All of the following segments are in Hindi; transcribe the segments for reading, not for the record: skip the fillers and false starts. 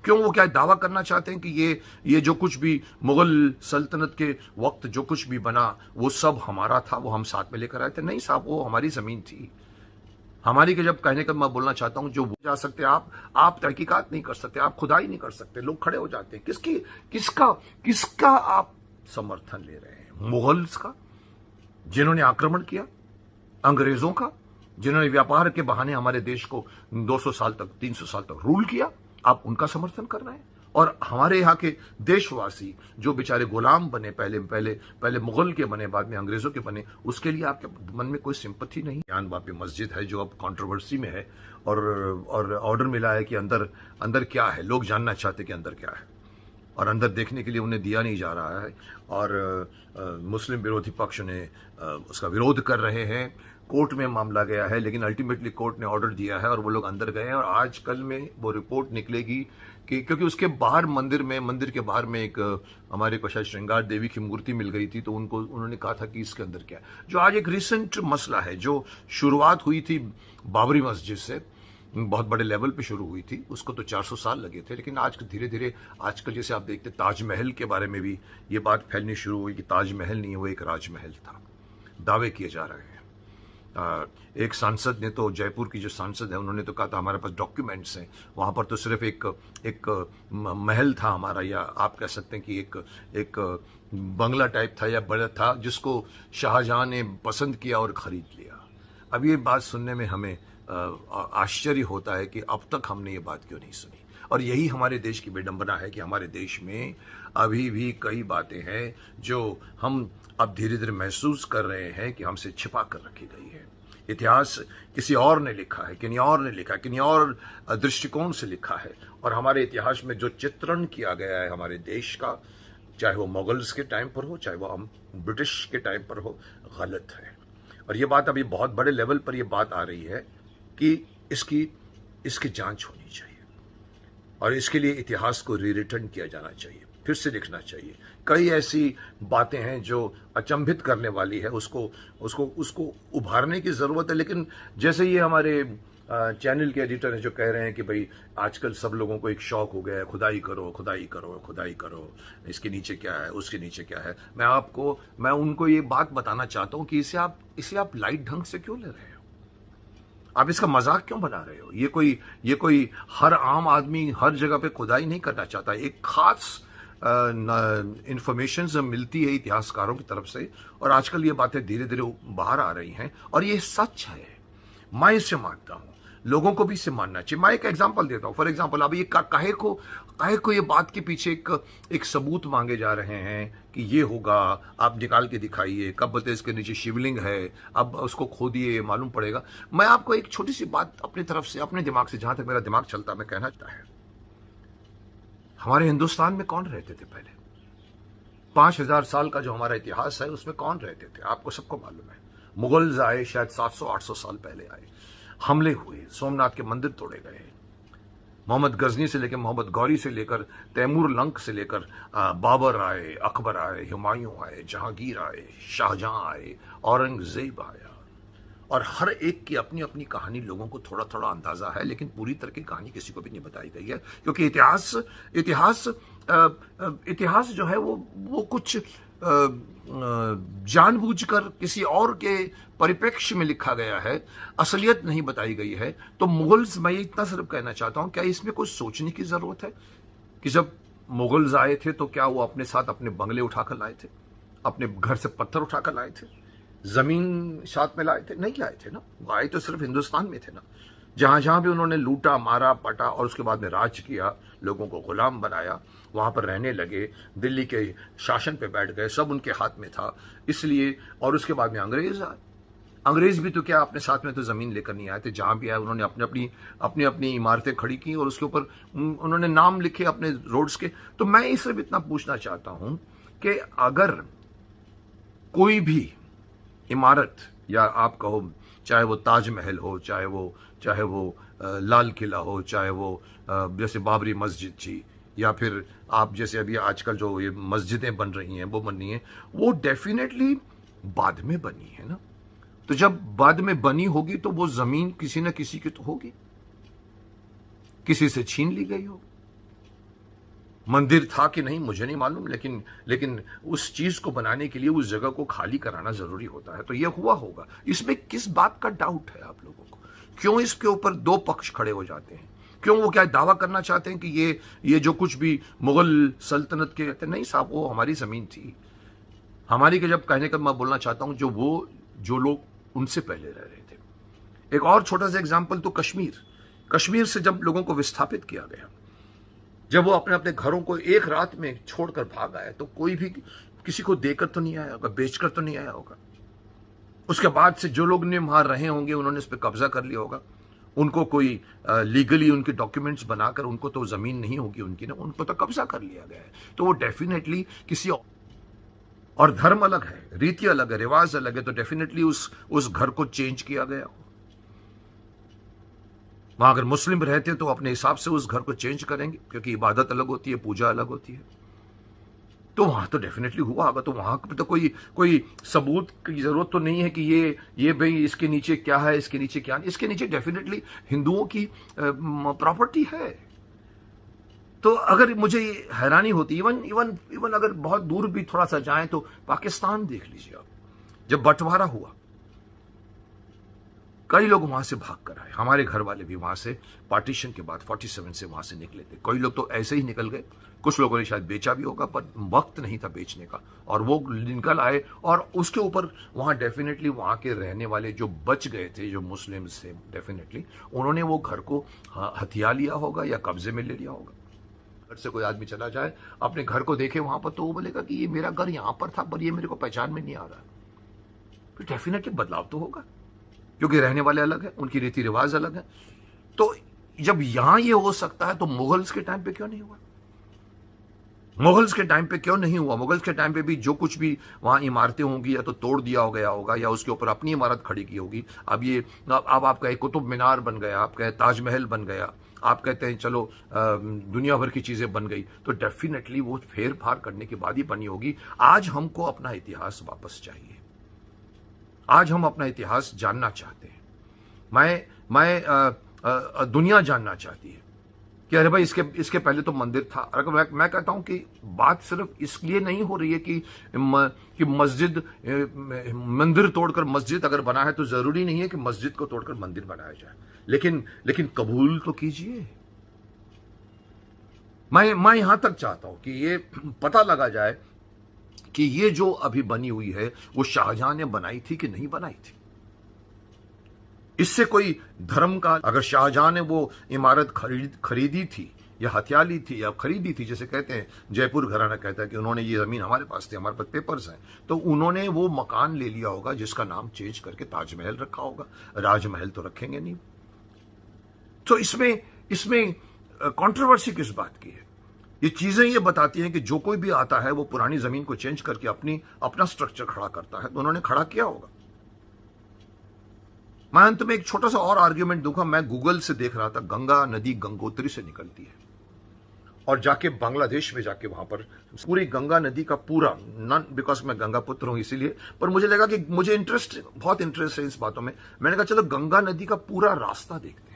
क्यों वो क्या दावा करना चाहते हैं कि ये जो कुछ भी मुगल सल्तनत के वक्त जो कुछ भी बना वो सब हमारा था, वो हम साथ में लेकर आए थे? नहीं साहब, वो हमारी जमीन थी, हमारी के जब कहने का मैं बोलना चाहता हूं, जो जा सकते आप तहकीकात नहीं कर सकते, आप खुदाई नहीं कर सकते, लोग खड़े हो जाते हैं। किसका आप समर्थन ले रहे हैं? मुगल्स का, जिन्होंने आक्रमण किया, अंग्रेजों का, जिन्होंने व्यापार के बहाने हमारे देश को 200 साल तक 300 साल तक रूल किया, आप उनका समर्थन कर रहे हैं? और हमारे यहाँ के देशवासी जो बेचारे गुलाम बने, पहले मुगल के बने, बाद में अंग्रेजों के बने, उसके लिए आपके मन में कोई सिंपथी नहीं? ज्ञानवापी मस्जिद है जो अब कंट्रोवर्सी में है, और ऑर्डर मिला है कि अंदर क्या है, लोग जानना चाहते कि अंदर क्या है, और अंदर देखने के लिए उन्हें दिया नहीं जा रहा है, और मुस्लिम विरोधी पक्ष ने उसका विरोध कर रहे हैं। कोर्ट में मामला गया है, लेकिन अल्टीमेटली कोर्ट ने ऑर्डर दिया है और वो लोग अंदर गए हैं, और आज कल में वो रिपोर्ट निकलेगी कि क्योंकि उसके बाहर मंदिर के बाहर में एक हमारे को शायद श्रृंगार देवी की मूर्ति मिल गई थी, तो उन्होंने कहा था कि इसके अंदर क्या है। जो आज एक रिसेंट मसला है, जो शुरुआत हुई थी बाबरी मस्जिद से, बहुत बड़े लेवल पे शुरू हुई थी, उसको तो 400 साल लगे थे, लेकिन आज धीरे धीरे आजकल जैसे आप देखते ताजमहल के बारे में भी ये बात फैलनी शुरू हुई कि ताजमहल नहीं, वो एक राजमहल था, दावे किए जा रहे हैं। एक सांसद ने तो, जयपुर की जो सांसद है, उन्होंने तो कहा था हमारे पास डॉक्यूमेंट्स हैं, वहां पर तो सिर्फ एक महल था हमारा, या आप कह सकते हैं कि एक बंगला टाइप था या बड़ा था, जिसको शाहजहां ने पसंद किया और खरीद लिया। अब ये बात सुनने में हमें आश्चर्य होता है कि अब तक हमने ये बात क्यों नहीं सुनी। और यही हमारे देश की बेडंबना है कि हमारे देश में अभी भी कई बातें हैं जो हम अब धीरे धीरे महसूस कर रहे हैं कि हमसे छिपा कर रखी गई है। इतिहास किसी और ने लिखा है, किन्हीं और ने लिखा है, किन्हीं और दृष्टिकोण से लिखा है, और हमारे इतिहास में जो चित्रण किया गया है हमारे देश का, चाहे वो मुगल्स के टाइम पर हो, चाहे वो हम ब्रिटिश के टाइम पर हो, गलत है। और ये बात अभी बहुत बड़े लेवल पर ये बात आ रही है कि इसकी जांच होनी चाहिए, और इसके लिए इतिहास को रीरिटर्न किया जाना चाहिए, फिर से लिखना चाहिए। कई ऐसी बातें हैं जो अचंभित करने वाली है, उसको उभारने की जरूरत है। लेकिन जैसे ये हमारे चैनल के एडिटर हैं जो कह रहे हैं कि भाई आजकल सब लोगों को एक शौक हो गया है, खुदाई करो खुदाई करो खुदाई करो, इसके नीचे क्या है, उसके नीचे क्या है। मैं उनको ये बात बताना चाहता हूं कि इसे आप लाइट ढंग से क्यों ले रहे हो? आप इसका मजाक क्यों बना रहे हो? ये कोई हर आम आदमी हर जगह पे खुदाई नहीं करना चाहता। एक खास इंफॉर्मेशन मिलती है इतिहासकारों की तरफ से, और आजकल ये बातें धीरे धीरे बाहर आ रही हैं, और ये सच है। मैं इसे मानता हूं, लोगों को भी इसे मानना चाहिए। मैं एक एग्जांपल देता हूं। फॉर एग्जांपल, अब ये काहे को ये बात के पीछे एक सबूत मांगे जा रहे हैं कि ये होगा, आप निकाल के दिखाइए, कब बोलते इसके नीचे शिवलिंग है, अब उसको खोदिए मालूम पड़ेगा। मैं आपको एक छोटी सी बात अपनी तरफ से, अपने दिमाग से, जहां तक मेरा दिमाग चलता, मैं कहना चाहता है। हमारे हिंदुस्तान में कौन रहते थे पहले? 5000 साल का जो हमारा इतिहास है उसमें कौन रहते थे? आपको सबको मालूम है। मुगल्स आए, शायद 700-800 साल पहले आए, हमले हुए, सोमनाथ के मंदिर तोड़े गए, मोहम्मद गजनी से लेकर, मोहम्मद गौरी से लेकर, तैमूर लंक से लेकर बाबर आए, अकबर आए, हुमायूं आए, जहांगीर आए, शाहजहां आए, औरंगजेब आया, और हर एक की अपनी अपनी कहानी लोगों को थोड़ा थोड़ा अंदाजा है, लेकिन पूरी तरह की कहानी किसी को भी नहीं बताई गई है, क्योंकि इतिहास जो है वो कुछ जानबूझकर किसी और के परिप्रेक्ष्य में लिखा गया है, असलियत नहीं बताई गई है। तो मुगल्स, मैं इतना सिर्फ कहना चाहता हूं, क्या इसमें कुछ सोचने की जरूरत है कि जब मुगल्स आए थे तो क्या वो अपने साथ अपने बंगले उठाकर लाए थे, अपने घर से पत्थर उठाकर लाए थे, जमीन साथ में लाए थे? नहीं लाए थे ना। आए तो सिर्फ हिंदुस्तान में थे ना। जहां जहां भी उन्होंने लूटा, मारा, पटा, और उसके बाद में राज किया, लोगों को गुलाम बनाया, वहां पर रहने लगे, दिल्ली के शासन पे बैठ गए, सब उनके हाथ में था, इसलिए। और उसके बाद में अंग्रेज आए। अंग्रेज भी तो क्या अपने साथ में तो जमीन लेकर नहीं आए थे, जहां भी आए उन्होंने अपनी अपनी इमारतें खड़ी की, और उसके ऊपर उन्होंने नाम लिखे अपने रोड्स के। तो मैं इससे भी इतना पूछना चाहता हूं कि अगर कोई भी इमारत, या आप कहो चाहे वो ताजमहल हो, चाहे वो लाल किला हो, चाहे वो जैसे बाबरी मस्जिद थी, या फिर आप जैसे अभी आजकल जो ये मस्जिदें बन रही हैं वो बनी हैं, वो डेफिनेटली बाद में बनी है ना। तो जब बाद में बनी होगी तो वो जमीन किसी न किसी की तो होगी, किसी से छीन ली गई होगी। मंदिर था कि नहीं मुझे नहीं मालूम, लेकिन लेकिन उस चीज को बनाने के लिए उस जगह को खाली कराना जरूरी होता है। तो यह हुआ होगा। इसमें किस बात का डाउट है आप लोगों को? क्यों इसके ऊपर दो पक्ष खड़े हो जाते हैं? क्यों वो क्या दावा करना चाहते हैं कि ये जो कुछ भी मुगल सल्तनत के कहते नहीं साहब, वो हमारी जमीन थी। हमारी के जब कहने का मैं बोलना चाहता हूं जो लोग उनसे पहले रह रहे थे। एक और छोटा सा एग्जाम्पल, तो कश्मीर से जब लोगों को विस्थापित किया गया, जब वो अपने अपने घरों को एक रात में छोड़कर भाग आए, तो कोई भी किसी को देकर तो नहीं आया होगा, बेचकर तो नहीं आया होगा। उसके बाद से जो लोग ने वहां रहे होंगे, उन्होंने इस पर कब्जा कर लिया होगा। उनको कोई लीगली उनके डॉक्यूमेंट्स बनाकर, उनको तो जमीन नहीं होगी उनकी ना, उनको तो कब्जा कर लिया गया है। तो वो डेफिनेटली किसी और धर्म अलग है, रीति अलग है, रिवाज अलग है, तो डेफिनेटली उस घर को चेंज किया गया। वहां अगर मुस्लिम रहते तो अपने हिसाब से उस घर को चेंज करेंगे, क्योंकि इबादत अलग होती है, पूजा अलग होती है। तो वहां तो डेफिनेटली हुआ होगा। तो वहां पे तो कोई सबूत की जरूरत तो नहीं है कि ये भाई इसके नीचे क्या है, इसके नीचे क्या नहीं। इसके नीचे डेफिनेटली हिंदुओं की प्रॉपर्टी है। तो अगर मुझे हैरानी होती, इवन अगर बहुत दूर भी थोड़ा सा जाएं, तो पाकिस्तान देख लीजिए आप। जब बंटवारा हुआ, कई लोग वहां से भाग कर आए। हमारे घर वाले भी वहां से पार्टीशन के बाद 47 से वहां से निकले थे। कई लोग तो ऐसे ही निकल गए, कुछ लोगों ने शायद बेचा भी होगा, पर वक्त नहीं था बेचने का, और वो निकल आए। और उसके ऊपर वहां डेफिनेटली वहां के रहने वाले जो बच गए थे, जो मुस्लिम्स थे, डेफिनेटली उन्होंने वो घर को हथिया लिया होगा या कब्जे में ले लिया होगा। घर से कोई आदमी चला जाए, अपने घर को देखे वहां पर, तो वो बोलेगा कि ये मेरा घर यहां पर था, पर ये मेरे को पहचान में नहीं आ रहा। तो डेफिनेटली बदलाव तो होगा, क्योंकि रहने वाले अलग है, उनकी रीति रिवाज अलग है। तो जब यहां ये हो सकता है, तो मुगल्स के टाइम पे क्यों नहीं हुआ? मुगल्स के टाइम पे क्यों नहीं हुआ? मुगल्स के टाइम पे भी जो कुछ भी वहां इमारतें होंगी, या तो तोड़ दिया गया होगा, या उसके ऊपर अपनी इमारत खड़ी की होगी। अब आप कहे कुतुब मीनार बन गया, आप कहे ताजमहल बन गया, आप कहते हैं चलो दुनिया भर की चीजें बन गई, तो डेफिनेटली वो फेर फार करने के बाद ही बनी होगी। आज हमको अपना इतिहास वापस चाहिए। आज हम अपना इतिहास जानना चाहते हैं। दुनिया जानना चाहती है कि अरे भाई इसके पहले तो मंदिर था। अगर मैं कहता हूं कि बात सिर्फ इसलिए नहीं हो रही है कि मस्जिद, मंदिर तोड़कर मस्जिद अगर बना है, तो जरूरी नहीं है कि मस्जिद को तोड़कर मंदिर बनाया जाए। लेकिन कबूल तो कीजिए। मैं यहां तक चाहता हूं कि ये पता लगा जाए कि ये जो अभी बनी हुई है, वो शाहजहां ने बनाई थी कि नहीं बनाई थी। इससे कोई धर्म का, अगर शाहजहां ने वो इमारत खरीदी थी या हथिया ली थी या खरीदी थी, जैसे कहते हैं जयपुर घराना कहता है कि उन्होंने ये जमीन हमारे पास थी, हमारे पास पेपर्स हैं, तो उन्होंने वो मकान ले लिया होगा जिसका नाम चेंज करके ताजमहल रखा होगा। राजमहल तो रखेंगे नहीं। तो इसमें कंट्रोवर्सी किस बात की है? ये चीजें ये बताती हैं कि जो कोई भी आता है, वो पुरानी जमीन को चेंज करके अपना स्ट्रक्चर खड़ा करता है। तो उन्होंने खड़ा किया होगा। मैं अंत में एक छोटा सा और आर्ग्यूमेंट दूंगा। मैं गूगल से देख रहा था, गंगा नदी गंगोत्री से निकलती है, और जाके बांग्लादेश में जाके वहां पर पूरी गंगा नदी का पूरा, नॉन बिकॉज मैं गंगा पुत्र हूं इसीलिए, पर मुझे लगा कि मुझे बहुत इंटरेस्ट है इस बातों में। मैंने कहा चलो गंगा नदी का पूरा रास्ता देखते हैं।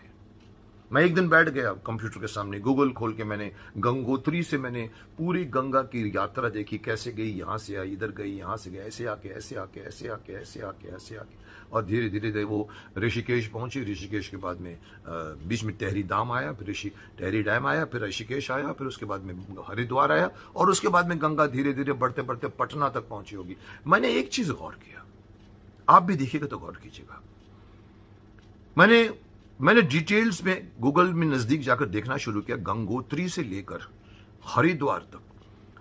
मैं एक दिन बैठ गया कंप्यूटर के सामने, गूगल खोल के मैंने गंगोत्री से मैंने पूरी गंगा की यात्रा देखी, कैसे गई, यहां से आई, इधर गई, यहां से गई, ऐसे आके ऐसे आके ऐसे आके ऐसे आके ऐसे आके, और धीरे धीरे वो ऋषिकेश पहुंची। ऋषिकेश के बाद में बीच में टहरी डैम आया, फिर टहरी डैम आया, फिर ऋषिकेश आया, फिर उसके बाद में हरिद्वार आया, और उसके बाद में गंगा धीरे धीरे बढ़ते बढ़ते पटना तक पहुंची होगी। मैंने एक चीज गौर किया, आप भी देखिएगा तो गौर कीजिएगा। मैंने डिटेल्स में गूगल में नजदीक जाकर देखना शुरू किया। गंगोत्री से लेकर हरिद्वार तक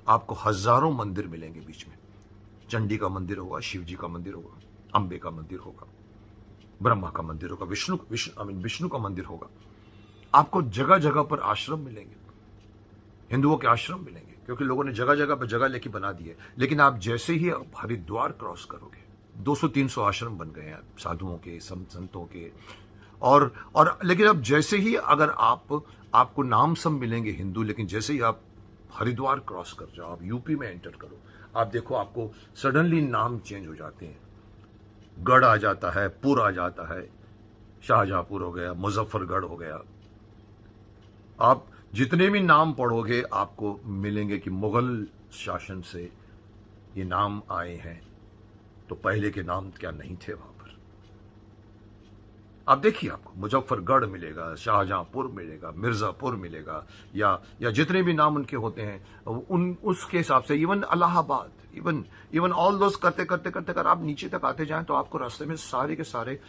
आपको हजारों मंदिर मिलेंगे बीच में। चंडी का मंदिर होगा, शिव जी का मंदिर होगा, अंबे का मंदिर होगा, ब्रह्मा का मंदिर होगा, विष्णु का मंदिर होगा। आपको जगह जगह पर आश्रम मिलेंगे, हिंदुओं के आश्रम मिलेंगे, क्योंकि लोगों ने जगह जगह पर जगह लेके बना दी है। लेकिन आप जैसे ही हरिद्वार क्रॉस करोगे, 200-300 आश्रम बन गए हैं साधुओं के, संतों के, और लेकिन अब जैसे ही अगर आपको नाम सब मिलेंगे हिंदू, लेकिन जैसे ही आप हरिद्वार क्रॉस कर जाओ, आप यूपी में एंटर करो, आप देखो आपको सडनली नाम चेंज हो जाते हैं। गढ़ आ जाता है, पुर आ जाता है, शाहजहांपुर हो गया, मुजफ्फरगढ़ हो गया। आप जितने भी नाम पढ़ोगे आपको मिलेंगे कि मुगल शासन से ये नाम आए हैं, तो पहले के नाम क्या नहीं थे वहां पर। आप देखिए, आपको मुजफ्फरगढ़ मिलेगा, शाहजहांपुर मिलेगा, मिर्जापुर मिलेगा, या जितने भी नाम उनके होते हैं उन उसके हिसाब से, इवन इलाहाबाद, इवन ऑल दोस्त करते करते करते अगर आप नीचे तक आते जाएं तो आपको रास्ते में सारे के सारे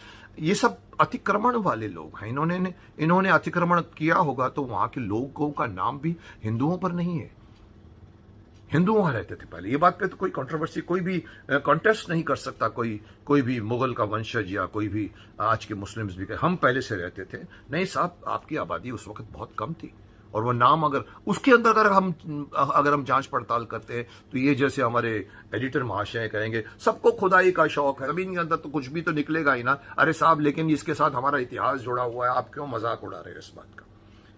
ये सब अतिक्रमण वाले लोग हैं। इन्होंने अतिक्रमण किया होगा तो वहां के लोगों का नाम भी हिंदुओं पर नहीं है। हिंदू वहां रहते थे पहले, ये बात पे तो कोई कंट्रोवर्सी, कोई भी कॉन्टेस्ट नहीं कर सकता, कोई भी मुगल का वंशज या कोई भी आज के मुस्लिम्स भी हम पहले से रहते थे। नहीं साहब, आपकी आबादी उस वक्त बहुत कम थी, और वो नाम अगर उसके अंदर अगर हम जांच पड़ताल करते हैं तो ये जैसे हमारे एडिटर महाशय कहेंगे सबको खुदाई का शौक है, जमीन के अंदर तो कुछ भी तो निकलेगा ही ना। अरे साहब, लेकिन इसके साथ हमारा इतिहास जुड़ा हुआ है, आप क्यों मजाक उड़ा रहे हैं इस बात का।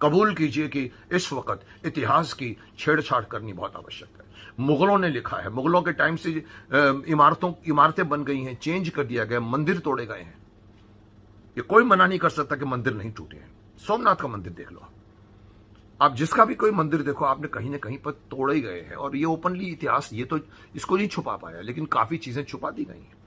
कबूल कीजिए कि इस वक्त इतिहास की छेड़छाड़ करनी बहुत आवश्यक है। मुगलों ने लिखा है, मुगलों के टाइम से इमारतें बन गई हैं, चेंज कर दिया गया, मंदिर तोड़े गए हैं। ये कोई मना नहीं कर सकता कि मंदिर नहीं टूटे हैं। सोमनाथ का मंदिर देख लो, आप जिसका भी कोई मंदिर देखो, आपने कहीं ना कहीं पर तोड़े गए हैं। और ये ओपनली इतिहास ये तो इसको नहीं छुपा पाया, लेकिन काफी चीजें छुपा दी गई हैं।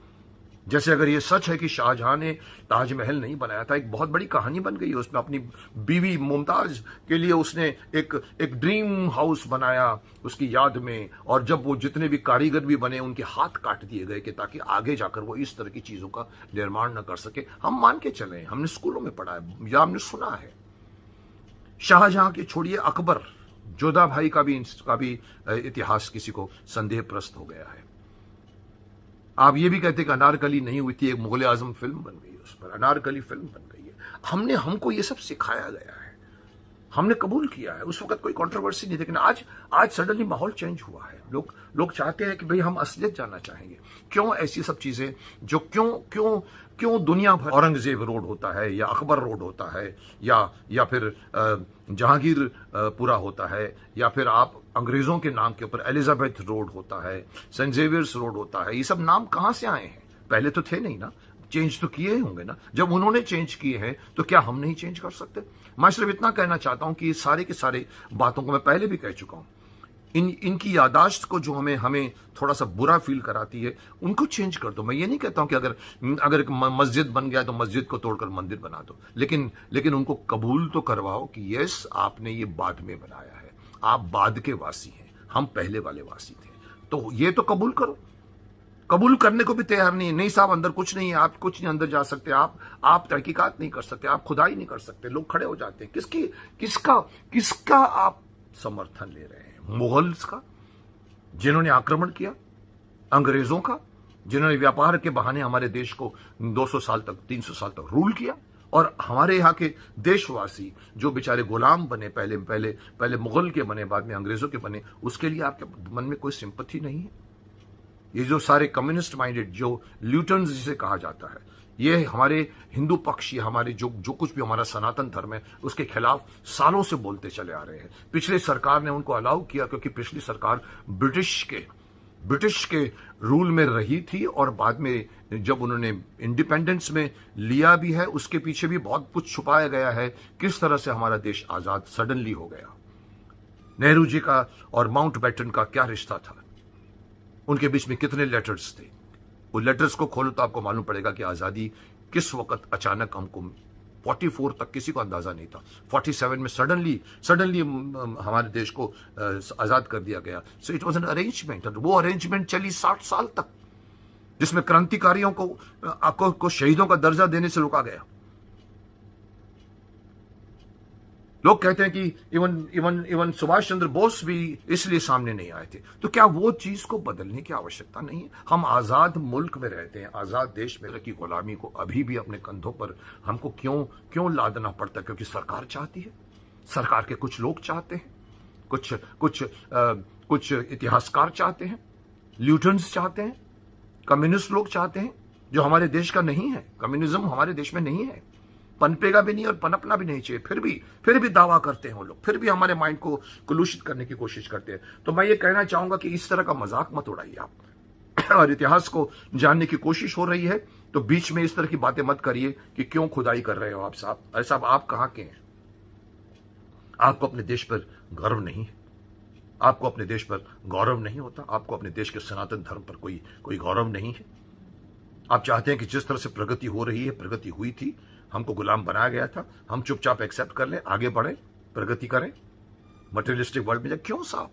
जैसे अगर ये सच है कि शाहजहां ने ताजमहल नहीं बनाया था, एक बहुत बड़ी कहानी बन गई है उसमें। अपनी बीवी मुमताज के लिए उसने एक ड्रीम हाउस बनाया उसकी याद में, और जब वो जितने भी कारीगर भी बने उनके हाथ काट दिए गए कि ताकि आगे जाकर वो इस तरह की चीजों का निर्माण न कर सके। हम मान के चले, हमने स्कूलों में पढ़ा है या हमने सुना है। शाहजहां के छोड़िए, अकबर, जोधा भाई का भी इतिहास किसी को संदेहप्रस्त हो गया है। आप ये भी कहते कि अनारकली नहीं हुई थी, एक मुगल आजम फिल्म बन गई, उस पर अनारकली फिल्म बन गई है। हमको ये सब सिखाया गया है, हमने कबूल किया है, उस वक्त कोई कंट्रोवर्सी नहीं। लेकिन आज सडनली माहौल चेंज हुआ है। लोग चाहते हैं कि भाई हम असलियत जानना चाहेंगे। क्यों ऐसी सब चीजें जो क्यों दुनिया भर औरंगजेब रोड होता है, या अकबर रोड होता है, या फिर जहांगीर पुरा होता है, या फिर आप अंग्रेजों के नाम के ऊपर एलिजाबेथ रोड होता है, सेंट जेवियर्स रोड होता है। ये सब नाम कहां से आए हैं? पहले तो थे नहीं ना, चेंज तो किए होंगे ना। जब उन्होंने चेंज किए हैं तो क्या हम नहीं चेंज कर सकते? मैं सिर्फ इतना कहना चाहता हूं कि ये सारे के सारे बातों को मैं पहले भी कह चुका हूं। इनकी यादाश्त को जो हमें थोड़ा सा बुरा फील कराती है, उनको चेंज कर दो। मैं ये नहीं कहता हूं कि अगर एक मस्जिद बन गया तो मस्जिद को तोड़कर मंदिर बना दो, लेकिन उनको कबूल तो करवाओ कि यस, आपने ये बाद में बनाया है, आप बाद के वासी हैं, हम पहले वाले वासी थे। तो ये तो कबूल करो। कबूल करने को भी तैयार नहीं साहब, अंदर कुछ नहीं है, आप कुछ नहीं अंदर जा सकते, आप तहकीकात नहीं कर सकते, आप खुदाई नहीं कर सकते। लोग खड़े हो जाते हैं। किसका आप समर्थन ले रहे हैं? मुगल्स का, जिन्होंने आक्रमण किया, अंग्रेजों का, जिन्होंने व्यापार के बहाने हमारे देश को 200 साल तक 300 साल तक रूल किया, और हमारे यहाँ के देशवासी जो बेचारे गुलाम बने, पहले मुगल के बने, बाद में अंग्रेजों के बने, उसके लिए आपके मन में कोई सिंपैथी नहीं है? ये जो सारे कम्युनिस्ट माइंडेड, जो ल्यूटन्स जिसे कहा जाता है, ये हमारे हिंदू पक्षी, हमारे जो कुछ भी हमारा सनातन धर्म है, उसके खिलाफ सालों से बोलते चले आ रहे हैं। पिछले सरकार ने उनको अलाउ किया क्योंकि पिछली सरकार ब्रिटिश के रूल में रही थी, और बाद में जब उन्होंने इंडिपेंडेंस में लिया भी है, उसके पीछे भी बहुत कुछ छुपाया गया है। किस तरह से हमारा देश आजाद सडनली हो गया। नेहरू जी का और माउंटबेटन का क्या रिश्ता था, उनके बीच में कितने लेटर्स थे। वो लेटर्स को खोलो तो आपको मालूम पड़ेगा कि आजादी किस वक्त अचानक हमको 44 तक किसी को अंदाजा नहीं था, 47 में सडनली हमारे देश को आजाद कर दिया गया। So it was an arrangement, और वो अरेंजमेंट चली 60 साल तक, जिसमें क्रांतिकारियों को शहीदों का दर्जा देने से रोका गया। लोग कहते हैं कि इवन सुभाष चंद्र बोस भी इसलिए सामने नहीं आए थे। तो क्या वो चीज को बदलने की आवश्यकता नहीं है? हम आजाद मुल्क में रहते हैं, आजाद देश में की गुलामी को अभी भी अपने कंधों पर हमको क्यों लादना पड़ता है? क्योंकि सरकार चाहती है, सरकार के कुछ लोग चाहते हैं, कुछ इतिहासकार चाहते हैं, ल्यूटन्स चाहते हैं, कम्युनिस्ट लोग चाहते हैं, जो हमारे देश का नहीं है। कम्युनिज्म हमारे देश में नहीं है, पनपेगा भी नहीं और पनपना भी नहीं चाहिए। फिर भी दावा करते हैं वो लोग, फिर भी हमारे माइंड को कुलूषित करने की कोशिश करते हैं। तो मैं ये कहना चाहूंगा कि इस तरह का मजाक मत उड़ाइए आप। और इतिहास को जानने की कोशिश हो रही है तो बीच में इस तरह की बातें मत करिए कि क्यों खुदाई कर रहे हो आप साहब। अरे साहब, आप कहां के हैं? आपको अपने देश पर गर्व नहीं है, आपको अपने देश पर गौरव नहीं होता, आपको अपने देश के सनातन धर्म पर कोई गौरव नहीं है। आप चाहते हैं कि जिस तरह से प्रगति हो रही है, प्रगति हुई थी, हमको गुलाम बनाया गया था, हम चुपचाप एक्सेप्ट कर लें, आगे बढ़ें, प्रगति करें, मटेरियलिस्टिक वर्ल्ड में जाए। क्यों साहब?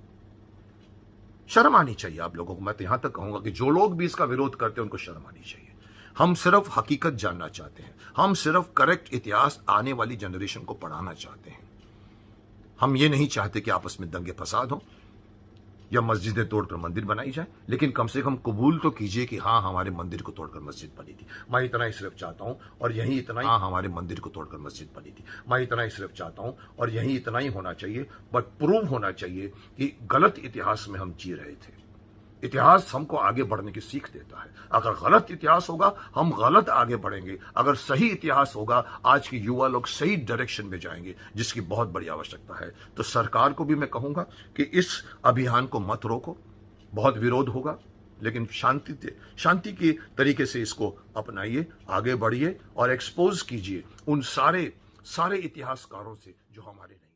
शर्म आनी चाहिए आप लोगों को। मैं तो यहां तक कहूंगा कि जो लोग भी इसका विरोध करते हैं उनको शर्म आनी चाहिए। हम सिर्फ हकीकत जानना चाहते हैं, हम सिर्फ करेक्ट इतिहास आने वाली जनरेशन को पढ़ाना चाहते हैं। हम ये नहीं चाहते कि आपस में दंगे फसाद हो या मस्जिदें तोड़कर मंदिर बनाई जाए, लेकिन कम से कम कबूल तो कीजिए कि हाँ, हमारे मंदिर को तोड़कर मस्जिद बनी थी। मैं इतना ही सिर्फ चाहता हूं, और यही इतना ही, हाँ, हमारे मंदिर को तोड़कर मस्जिद बनी थी। मैं इतना ही सिर्फ चाहता हूं, और यही इतना ही होना चाहिए। बट प्रूव होना चाहिए कि गलत इतिहास में हम जी रहे थे। इतिहास हमको आगे बढ़ने की सीख देता है। अगर गलत इतिहास होगा, हम गलत आगे बढ़ेंगे। अगर सही इतिहास होगा, आज के युवा लोग सही डायरेक्शन में जाएंगे, जिसकी बहुत बड़ी आवश्यकता है। तो सरकार को भी मैं कहूंगा कि इस अभियान को मत रोको। बहुत विरोध होगा, लेकिन शांति के तरीके से इसको अपनाइए, आगे बढ़िए और एक्सपोज कीजिए उन सारे इतिहासकारों से जो हमारे नहीं।